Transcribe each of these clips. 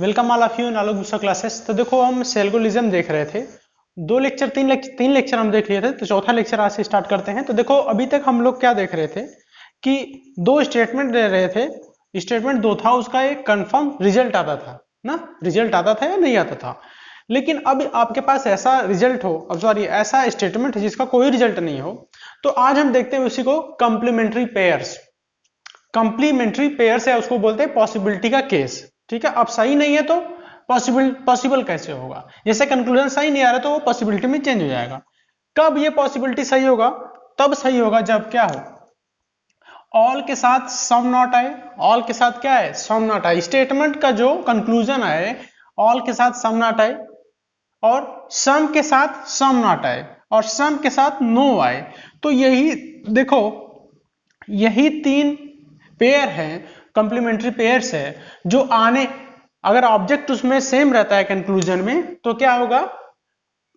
Welcome all of you in Alok Vishwa classes. तो देखो हम सेल्गोलिज्म देख रहे थे, तीन लेक्चर हम देख लिए थे, तो चौथा लेक्चर आज से स्टार्ट करते हैं। तो देखो अभी तक हम लोग क्या देख रहे थे कि दो स्टेटमेंट दे रहे थे, स्टेटमेंट दो था, उसका एक कंफर्म रिजल्ट आता था ना, रिजल्ट आता था या नहीं आता था। लेकिन अब आपके पास ऐसा रिजल्ट हो, अब सॉरी ऐसा स्टेटमेंट है जिसका कोई रिजल्ट नहीं हो, तो आज हम देखते हैं उसी को कंप्लीमेंट्री पेयर्स। कंप्लीमेंट्री पेयर्स है, उसको बोलते हैं पॉसिबिलिटी का केस। ठीक है, अब सही नहीं है तो पॉसिबल कैसे होगा, जैसे कंक्लूजन सही नहीं आ रहा तो वो पॉसिबिलिटी में चेंज हो जाएगा। कब ये पॉसिबिलिटी सही होगा? तब सही होगा जब क्या हो, ऑल के साथ सम नॉट आए। ऑल के साथ क्या है? सम नॉट आए। स्टेटमेंट का जो कंक्लूजन आए ऑल के साथ सम नॉट आए, और सम के साथ सम नॉट आए, और सम के साथ नो आए। तो यही देखो, यही तीन पेयर है, कंप्लीमेंट्री पेयर्स है जो आने, अगर ऑब्जेक्ट उसमें सेम रहता है कंक्लूजन में, तो क्या होगा?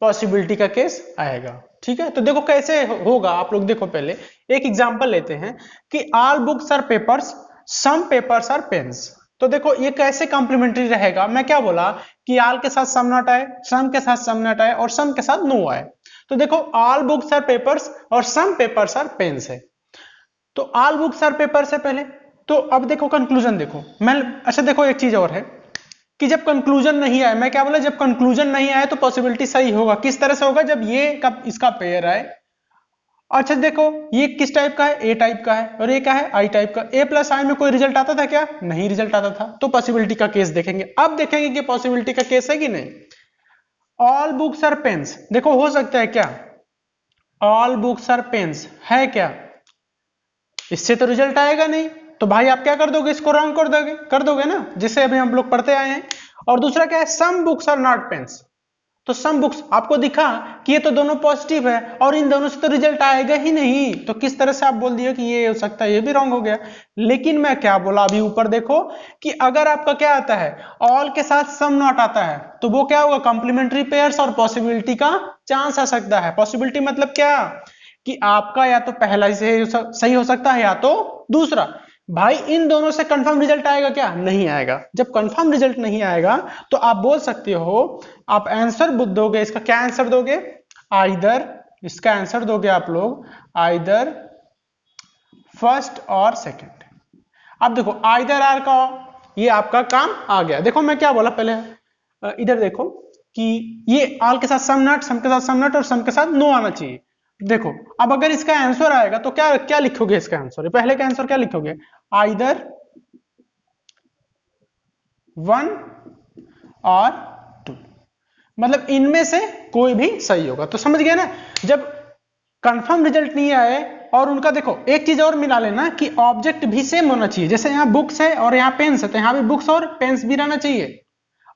पॉसिबिलिटी का केस आएगा। ठीक है, तो देखो कैसे होगा, आप लोग देखो। पहले एक एग्जांपल लेते हैं कि all books are papers, some papers are pens. तो देखो ये कैसे कॉम्प्लीमेंट्री रहेगा। मैं क्या बोला कि ऑल के साथ सम नॉट आए, सम के साथ सम नॉट आए, और सम के साथ नो आए। तो देखो ऑल बुक्स आर पेपर्स और सम पेपर्स आर पेन्स है, तो ऑल बुक्स आर पेपर से पहले। तो अब देखो कंक्लूजन देखो, मैं अच्छा देखो एक चीज और है कि जब कंक्लूजन नहीं आए, मैं क्या बोला, जब कंक्लूजन नहीं आए तो पॉसिबिलिटी सही होगा। किस तरह से होगा? जब ये का इसका पेयर आए। अच्छा देखो ये किस टाइप का है? ए टाइप का है, और ये क्या है? आई टाइप का। ए प्लस आई में कोई रिजल्ट आता था क्या? नहीं रिजल्ट आता था, तो पॉसिबिलिटी का केस देखेंगे। अब देखेंगे कि पॉसिबिलिटी का केस है कि नहीं। ऑल बुक्स आर पेन्स, देखो हो सकता है क्या ऑल बुक्स आर पेन्स है क्या? इससे तो रिजल्ट आएगा नहीं, तो भाई आप क्या कर दोगे, इसको रॉन्ग कर दोगे ना, जिससे अभी हम लोग पढ़ते आए हैं। और दूसरा क्या है? Some books are not pens. तो सम बुक्स आपको दिखा कि ये तो दोनों पॉजिटिव है, और इन दोनों से तो रिजल्ट आएगा ही नहीं, तो किस तरह से आप बोल दिए कि ये हो सकता है, ये भी रॉन्ग हो गया। लेकिन मैं क्या बोला अभी ऊपर देखो कि अगर आपका क्या आता है, ऑल के साथ सम नॉट आता है, तो वो क्या होगा? कंप्लीमेंट्री पेयर्स और पॉसिबिलिटी का चांस आ सकता है। पॉसिबिलिटी मतलब क्या कि आपका या तो पहला ही सही हो सकता है या तो दूसरा। भाई इन दोनों से कंफर्म रिजल्ट आएगा क्या? नहीं आएगा। जब कंफर्म रिजल्ट नहीं आएगा तो आप बोल सकते हो, आप आंसर दोगे, इसका क्या आंसर दोगे? आइदर, इसका आंसर दोगे आप लोग आइदर फर्स्ट और सेकंड। अब देखो आइदर आर का ये आपका काम आ गया। देखो मैं क्या बोला पहले, इधर देखो कि ये ऑल के साथ सम नॉट, सम के साथ सम नॉट, और सम के साथ नो आना चाहिए। देखो अब अगर इसका आंसर आएगा तो क्या क्या लिखोगे? इसका आंसर, पहले का आंसर क्या लिखोगे? आइदर वन और टू, मतलब इनमें से कोई भी सही होगा। तो समझ गए ना, जब कंफर्म रिजल्ट नहीं आए, और उनका देखो एक चीज और मिला लेना कि ऑब्जेक्ट भी सेम होना चाहिए। जैसे यहाँ बुक्स है और यहाँ पेन्स है, तो यहाँ भी बुक्स और पेन्स भी रहना चाहिए।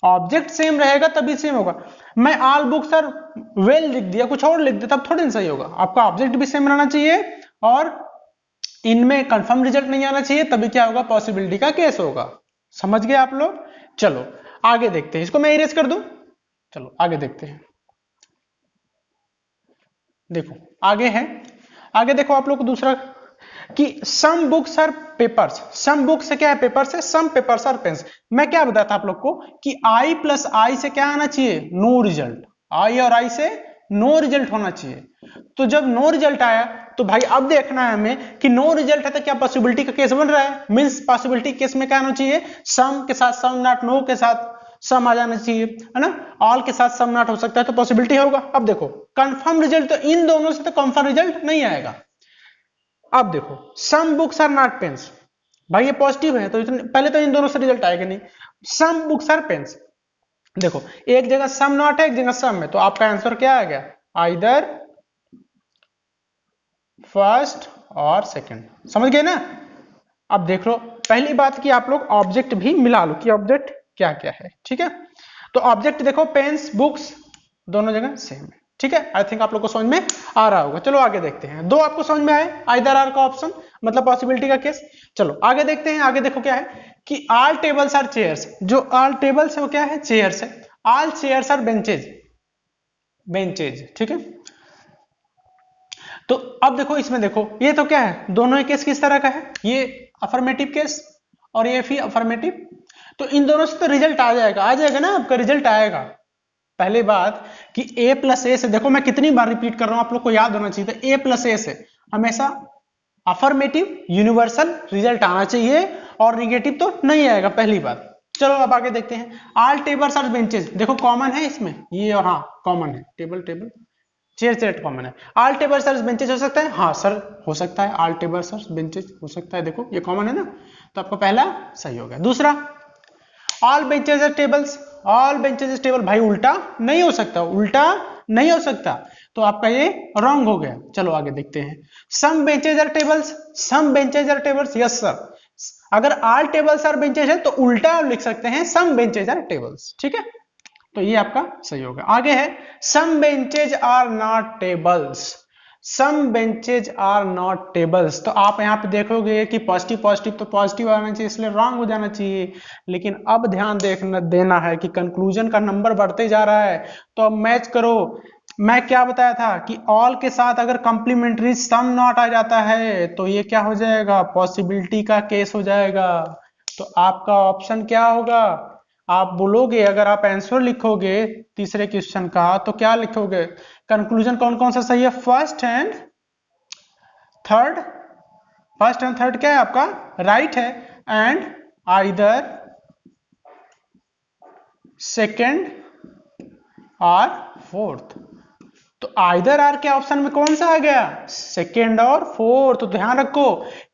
ऑब्जेक्ट सेम रहेगा तभी सेम होगा। मैं ऑल बुक्स आर वेल लिख दिया, कुछ और लिख दिया, तब थोड़ी ना सही होगा। आपका ऑब्जेक्ट भी सेम रहना चाहिए और इनमें कंफर्म रिजल्ट नहीं आना चाहिए, तभी क्या होगा? पॉसिबिलिटी का केस होगा। समझ गए आप लोग? चलो आगे देखते हैं, इसको मैं इरेज कर दूं। चलो आगे देखते हैं। देखो आगे है, आगे देखो आप लोग को दूसरा कि some books are papers. Some books से क्या है? पेपर्स है। Some papers are pens. मैं क्या बताया था आप लोग को कि आई प्लस आई से क्या आना चाहिए? No result. आई और आई से नो रिजल्ट होना चाहिए। तो जब नो रिजल्ट आया तो भाई अब देखना है हमें कि नो रिजल्ट है तो क्या पॉसिबिलिटी का केस बन रहा है? मींस पॉसिबिलिटी केस में क्या आना चाहिए? सम के साथ सम नॉट, नो के साथ सम आ जाना चाहिए, है ना। ऑल के साथ सम नॉट हो सकता है तो पॉसिबिलिटी होगा। अब देखो कंफर्म रिजल्ट, तो इन दोनों से तो कंफर्म रिजल्ट नहीं आएगा। अब देखो some books are not pens, भाई ये पॉजिटिव है तो पहले तो इन दोनों से रिजल्ट आएगा नहीं। सम बुक्स आर पेन्स, देखो एक जगह सम नॉट है, एक जगह सम है, तो आपका आंसर क्या आ गया? आइदर फर्स्ट और सेकंड। समझ गए ना? अब देख लो, पहली बात कि आप लोग ऑब्जेक्ट भी मिला लो कि ऑब्जेक्ट क्या क्या है। ठीक है, तो ऑब्जेक्ट देखो पेन्स बुक्स दोनों जगह सेम है। ठीक है, आई थिंक आप लोग को समझ में आ रहा होगा। चलो आगे देखते हैं। दो आपको समझ में आए, आइदर आर का ऑप्शन मतलब पॉसिबिलिटी का केस। चलो आगे देखते हैं। आगे देखो क्या है कि ऑल टेबल्स आर चेयर्स। जो ऑल टेबल्स है वो क्या है? चेयर्स है। All chairs are benches, benches. ठीक है, तो अब देखो इसमें देखो ये तो क्या है? दोनों ही केस किस तरह का है? ये अफर्मेटिव केस और ये भी अफर्मेटिव। तो इन दोनों से तो रिजल्ट आ जाएगा ना, आपका रिजल्ट आएगा। पहली बात कि a प्लस ए से, देखो मैं कितनी बार रिपीट कर रहा हूं, आप लोग को याद होना चाहिए था, a प्लस ए से हमेशा अफर्मेटिव यूनिवर्सल रिजल्ट आना चाहिए और निगेटिव तो नहीं आएगा, पहली बात। चलो अब आगे देखते हैं। ऑल टेबल्स और बेंचेस, देखो कॉमन है इसमें ये, और हाँ कॉमन है, table table chair chair common है। ऑल टेबल्स और बेंचेस हो सकता है, हाँ सर हो सकता है, ऑल टेबल्स और बेंचेस हो सकता है, देखो ये कॉमन है ना, तो आपका पहला सही हो गया। दूसरा, ऑल बेंचेस और टेबल्स, ऑल बेंचेस टेबल, भाई उल्टा नहीं हो सकता, उल्टा नहीं हो सकता, तो आपका ये रॉन्ग हो गया। चलो आगे देखते हैं। सम बेंचेस और टेबल्स, सम बेंचेस और टेबल्स, यस सर, अगर ऑल टेबल्स और बेंचेस है तो उल्टा लिख सकते हैं सम बेंचेस और टेबल्स, ठीक है, तो ये आपका सही होगा। आगे है some benches are not tables, some benches are not tables, तो आप यहाँ पे देखोगे कि पॉजिटिव पॉजिटिव तो पॉजिटिव आना चाहिए, इसलिए रॉन्ग हो जाना चाहिए, लेकिन अब ध्यान देना है कि कंक्लूजन का नंबर बढ़ते जा रहा है, तो अब मैच करो। मैं क्या बताया था कि ऑल के साथ अगर कंप्लीमेंट्री सम नॉट आ जाता है तो ये क्या हो जाएगा, पॉसिबिलिटी का केस हो जाएगा, तो आपका ऑप्शन क्या होगा, आप बोलोगे, अगर आप आंसर लिखोगे तीसरे क्वेश्चन का तो क्या लिखोगे, कंक्लूजन कौन कौन सा सही है, first and third, first and third क्या है आपका राइट है, एंड आइदर सेकंड और फोर्थ, तो आइदर आर के ऑप्शन में कौन सा आ गया, सेकंड और फोर्थ। तो ध्यान रखो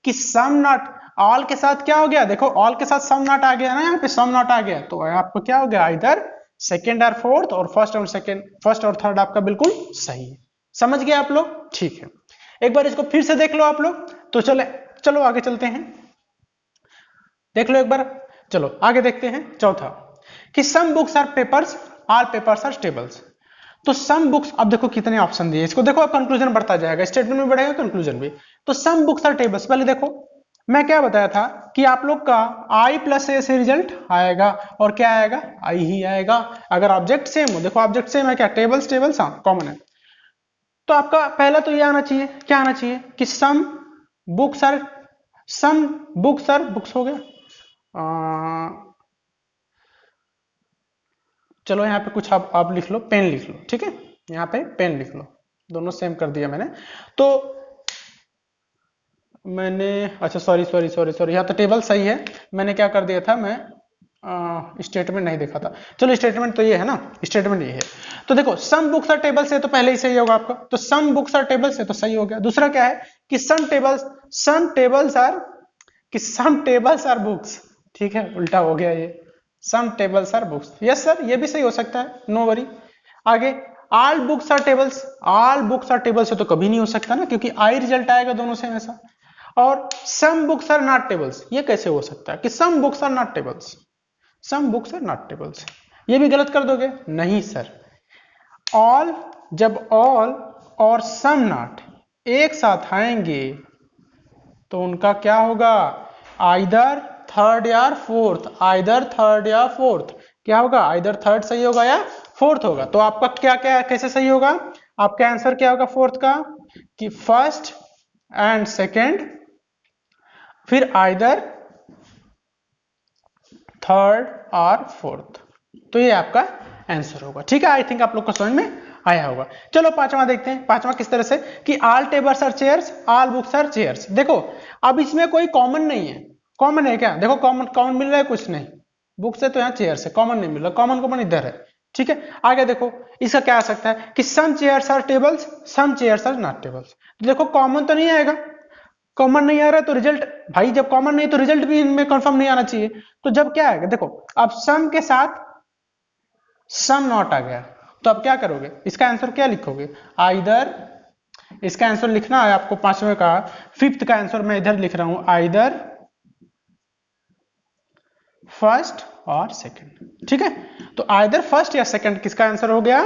कि सम नॉट, ऑल के साथ क्या हो गया, देखो ऑल के साथ सम नॉट आ गया ना, यहाँ पे सम नॉट आ गया, तो आपको क्या हो गया, आइदर सेकंड और फोर्थ, और फर्स्ट और सेकंड, फर्स्ट और थर्ड आपका बिल्कुल सही है। समझ गए आप लोग, ठीक है, एक बार इसको फिर से देख लो आप लोग, तो चलो आगे चलते हैं, देख लो एक बार। चलो आगे देखते हैं चौथा, कि some books are papers, all papers are tables, तो सम बुक्स, अब देखो कितने ऑप्शन दिए इसको, देखो अब कंक्लूजन बढ़ता जाएगा, स्टेटमेंट भी बढ़ेगा कंक्लूजन भी। तो सम बुक्स आर टेबल्स, पहले देखो मैं क्या बताया था कि आप लोग का आई प्लस ए से रिजल्ट आएगा, और क्या आएगा, आई ही आएगा, अगर ऑब्जेक्ट सेम हो, देखो ऑब्जेक्ट सेम है क्या, टेबल्स टेबल्स हाँ कॉमन है, तो आपका पहला तो ये आना चाहिए, क्या आना चाहिए कि some books are, some books are, books हो गया, चलो यहाँ पे कुछ आप लिख लो, पेन लिख लो, ठीक है, यहाँ पे पेन लिख लो, दोनों सेम कर दिया मैंने, तो मैंने, अच्छा सॉरी सॉरी सॉरी सॉरी, यहाँ तो टेबल सही है, मैंने क्या कर दिया था, मैं स्टेटमेंट नहीं देखा था, चलो स्टेटमेंट तो ये है ना, स्टेटमेंट ये है, तो देखो सम बुक्स आर टेबल से तो पहले ही सही होगा आपका, तो सम बुक्स आर टेबल से तो सही हो गया। दूसरा क्या है कि सम टेबल्स आर, कि सम टेबल्स आर बुक्स, ठीक है, उल्टा हो गया ये, some tables are books, yes sir ये भी सही हो सकता है, नो वरी। आगे all books are tables, all books are tables से तो कभी नहीं हो सकता ना, क्योंकि आई रिजल्ट आएगा दोनों से हमेशा। और some books are not tables, ये कैसे हो सकता है कि some books are not tables, some books are not tables, ये भी गलत कर दोगे, नहीं सर, ऑल, जब ऑल और सम नॉट एक साथ आएंगे तो उनका क्या होगा, आइदर थर्ड या फोर्थ, आइदर थर्ड या फोर्थ, क्या होगा, आइदर थर्ड सही होगा या फोर्थ होगा, तो आपका क्या क्या कैसे सही होगा, आपका आंसर क्या होगा फोर्थ का, कि फर्स्ट एंड सेकंड, फिर आइदर थर्ड और फोर्थ, तो ये आपका आंसर होगा, ठीक है, आई थिंक आप लोग को समझ में आया होगा। चलो पांचवा देखते हैं, पांचवा किस तरह से, कि all tables are chairs, all books are chairs, देखो अब इसमें कोई कॉमन नहीं है, कॉमन है क्या, देखो कॉमन कॉमन मिल रहा है कुछ नहीं, बुक से तो यहाँ चेयर से कॉमन नहीं मिल रहा, कॉमन कॉमन इधर है, ठीक है। आगे देखो इसका क्या आ सकता है कि some chairs are tables, some chairs are not tables, देखो कॉमन तो नहीं आएगा, कॉमन नहीं आ रहा है तो रिजल्ट, भाई जब कॉमन नहीं तो रिजल्ट भी इनमें कंफर्म नहीं आना चाहिए, तो जब क्या आएगा, देखो अब सम के साथ सम नॉट आ गया, तो अब क्या करोगे, इसका आंसर क्या लिखोगे, आइदर, इसका आंसर लिखना है आपको पांचवें का, फिफ्थ का आंसर मैं इधर लिख रहा हूं, आइदर फर्स्ट और सेकंड, ठीक है, तो आइदर फर्स्ट या सेकंड किसका आंसर हो गया,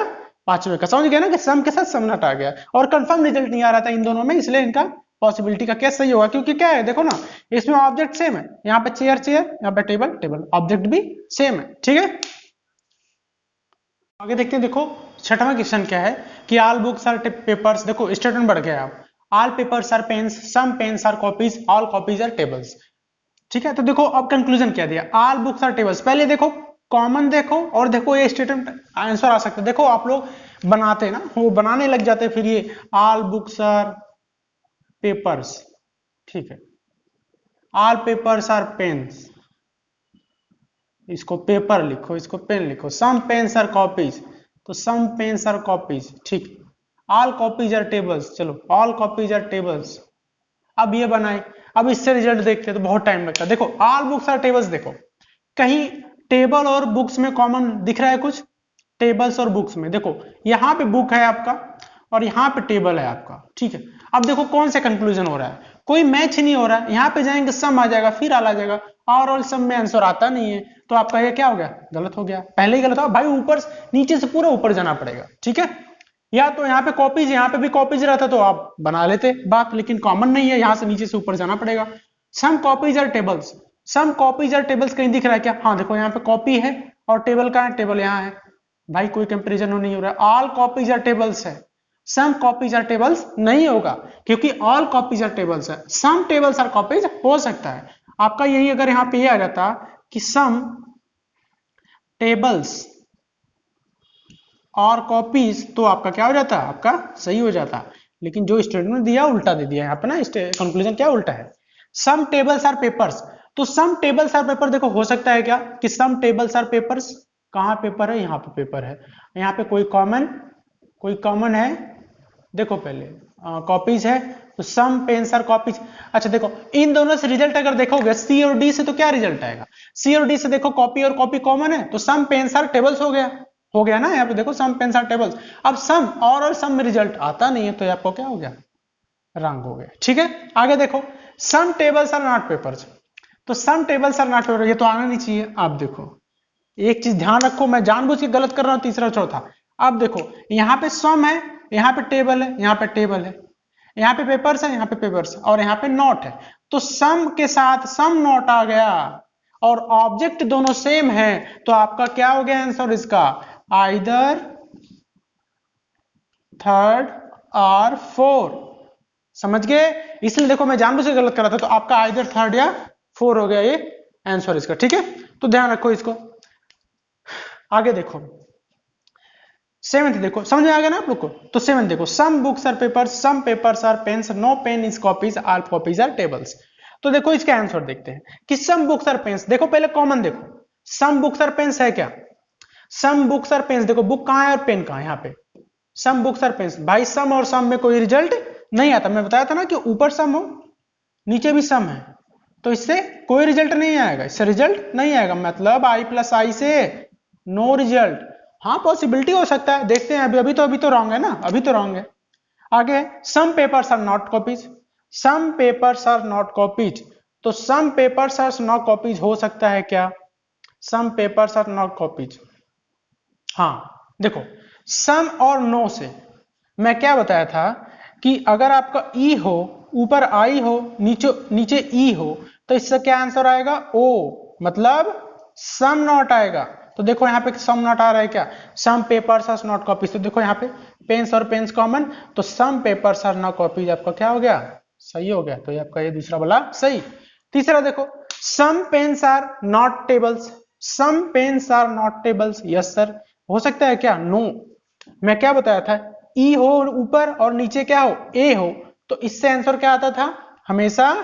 पांचवें का, समझ गया ना कि सम के साथ सम नॉट आ गया, और कंफर्म रिजल्ट नहीं आ रहा था इन दोनों में, इसलिए इनका पॉसिबिलिटी का क्या सही होगा, क्योंकि क्या है देखो ना, इसमें ऑब्जेक्ट सेम है, यहाँ पे चेयर चेयर, यहाँ पे टेबल टेबल, ऑब्जेक्ट भी सेम है, ठीक है। आगे देखते हैं, देखो छठवां क्वेश्चन क्या है कि ऑल बुक्स आर पेपर्स, देखो स्टेटमेंट बढ़ गया, आप all papers are pens, some pens are copies, all copies are tables, ठीक है, तो देखो अब कंक्लूजन क्या दिया, ऑल बुक्स आर टेबल्स। पहले देखो कॉमन देखो और देखो ये स्टेटमेंट आंसर आ सकता है। देखो आप लोग बनाते ना, वो बनाने लग जाते फिर ये ऑल बुक्स आर पेपर्स, ठीक है, ऑल पेपर्स आर पेन्स, इसको पेपर लिखो, इसको पेन लिखो, सम पेन्स आर कॉपीज, तो सम पेन्स आर कॉपीज, ठीक, ऑल कॉपीज आर टेबल्स, चलो ऑल कॉपीज आर टेबल्स। अब ये बनाए, अब इससे रिजल्ट देखते हैं तो बहुत टाइम लगता है। देखो ऑल बुक्स आर टेबल्स, देखो कहीं टेबल और बुक्स में कॉमन दिख रहा है कुछ, टेबल्स और बुक्स में देखो यहाँ पे बुक है आपका और यहाँ पे टेबल है आपका, ठीक है। अब देखो कौन सा कंक्लूजन हो रहा है, कोई मैच नहीं हो रहा है, यहाँ पे जाएंगे सम आ जाएगा, फिर आ जाएगा, और सम में आंसर आता नहीं है, तो आपका ये क्या हो गया, गलत हो गया, पहले ही गलत हो भाई, ऊपर नीचे से पूरा ऊपर जाना पड़ेगा, ठीक है। या तो यहाँ पे कॉपीज, यहाँ पे भी कॉपीज रहता तो आप बना लेते बात, लेकिन कॉमन नहीं है, यहाँ से नीचे से ऊपर जाना पड़ेगा। Some copies are tables, some copies are tables कहीं दिख रहा है क्या, हाँ देखो यहाँ पे कॉपी है और टेबल कहाँ है, टेबल यहाँ है, भाई कोई कंपेरिजन नहीं हो रहा है, ऑल कॉपीज आर टेबल्स है, सम कॉपीज आर टेबल्स नहीं होगा, क्योंकि ऑल कॉपीज आर टेबल्स है, सम टेबल्स आर कॉपीज हो सकता है आपका। यही अगर यहाँ पे ये आ जाता कि सम टेबल्स और कॉपीज, तो आपका क्या हो जाता, आपका सही हो जाता, लेकिन जो स्टेटमेंट दिया उल्टा दे दिया यहाँ पे ना, कंक्लूजन क्या उल्टा है। सम टेबल्स आर पेपर्स, तो सम टेबल्स आर पेपर, देखो हो सकता है क्या कि सम टेबल्स आर पेपर्स, कहाँ पेपर है, यहाँ पे पेपर है, यहाँ पे कोई कॉमन है, देखो पहले कॉपीज है, तो सम पेन्स आर कॉपीज। अच्छा देखो इन दोनों से रिजल्ट अगर देखोगे सी और डी से, तो क्या रिजल्ट आएगा, सी और डी से देखो कॉपी और कॉपी कॉमन है, तो सम पेन्स आर टेबल्स हो गया ना, यहाँ पे देखो सम पेन्स आर टेबल्स। अब सम और सम में रिजल्ट आता नहीं है, तो आपको क्या हो गया, रंग हो गया, ठीक है। आगे देखो सम टेबल्स आर नॉट पेपर्स, तो सम टेबल्स आर नॉट पेपर, ये तो आना नहीं चाहिए। आप देखो एक चीज ध्यान रखो, मैं जानबूझ के गलत कर रहा हूं, तीसरा चौथा। अब देखो यहाँ पे सम है, यहाँ पे टेबल है, यहाँ पे टेबल है, यहाँ पे पेपर्स है, यहाँ पे पेपर्स, और यहाँ पे नोट है, तो सम के साथ सम नोट आ गया, और ऑब्जेक्ट दोनों सेम है, तो आपका क्या हो गया आंसर इसका, आइदर थर्ड और फोर, समझ गए। इसलिए देखो मैं जानबूझ के गलत कर रहा था, तो आपका आइदर थर्ड या फोर हो गया ये आंसर इसका, ठीक है, तो ध्यान रखो इसको। आगे देखो सेवेंथ, देखो समझ में आ गया ना आप लोग को, तो सेवेंथ देखो some books are papers, some papers are pens, no pen is copies, all copies are tables. तो देखो इसका आंसर देखते हैं कि सम बुक्स आर पेन्स, देखो पहले कॉमन देखो, सम बुक्स आर पेन्स है क्या, सम बुक्स आर पेन्स, देखो बुक कहां है और पेन कहां है, यहाँ पे सम बुक्स आर पेन्स, भाई सम और सम में कोई रिजल्ट नहीं आता, मैं बताया था ना कि ऊपर सम हो नीचे भी सम है, तो इससे कोई रिजल्ट नहीं आएगा, इससे रिजल्ट नहीं आएगा, मतलब आई प्लस आई से नो रिजल्ट। हाँ पॉसिबिलिटी हो सकता है, देखते हैं, अभी तो रॉन्ग है ना, अभी तो रॉन्ग है। आगे some papers are not copies, some papers are not copies, तो some papers are not copies हो सकता है क्या, some papers are not copies. हाँ देखो सम और नो से मैं क्या बताया था कि अगर आपका ई हो, ऊपर आई हो, नीचे ई हो, तो इससे क्या आंसर आएगा, ओ, मतलब सम नॉट आएगा। तो देखो यहाँ पे सम नॉट आ रहा है क्या, some papers are not copies, तो देखो यहाँ पे पेन्स और पेन्स कॉमन, तो some papers are not copies आपका क्या हो गया, सही हो गया, तो ये आपका ये दूसरा वाला सही। तीसरा देखो some pens are not tables, some pens are not tables, yes sir, हो सकता है क्या, नो, मैं क्या बताया था, ई हो ऊपर और नीचे क्या हो, ए हो, तो इससे आंसर क्या आता था, हमेशा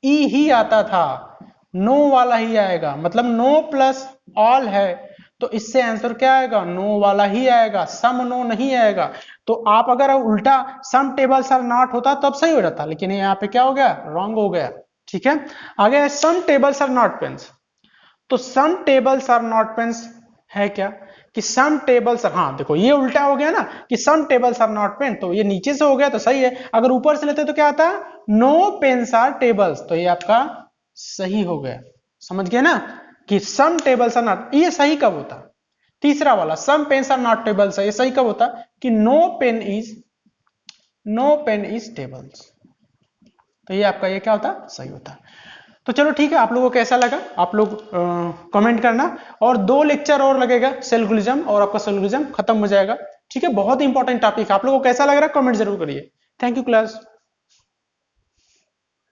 ई ही आता था, नो वाला ही आएगा, मतलब नो प्लस ऑल है, तो इससे आंसर क्या आएगा, नो वाला ही आएगा, सम नो नहीं आएगा। तो आप अगर उल्टा सम टेबल्स आर नॉट होता तब सही हो जाता, लेकिन यहाँ पे क्या हो गया, रॉन्ग हो गया, ठीक है। आगे सम टेबल्स आर नॉट पेन्स, तो सम टेबल्स आर नॉट पेन्स है क्या कि सम टेबल्स, हाँ देखो ये उल्टा हो गया ना कि सम टेबल्स आर नॉट पेन, तो ये नीचे से हो गया तो सही है, अगर ऊपर से लेते तो क्या आता, नो पेन्स आर टेबल्स, तो ये आपका सही हो गया, समझ गए ना कि सम टेबल्स आर नॉट, ये सही कब होता, तीसरा वाला सम पेन्स आर नॉट टेबल्स, ये सही कब होता कि नो पेन इज टेबल्स, तो ये आपका ये क्या होता, सही होता। तो चलो ठीक है, आप लोगों को कैसा लगा आप लोग कमेंट करना, और 2 लेक्चर और लगेगा सेल्गुलिज्म, और आपका सेल्गुलिज्म खत्म हो जाएगा, ठीक है। बहुत इंपॉर्टेंट टॉपिक, आप लोगों को कैसा लग रहा है कमेंट जरूर करिए। Thank you class.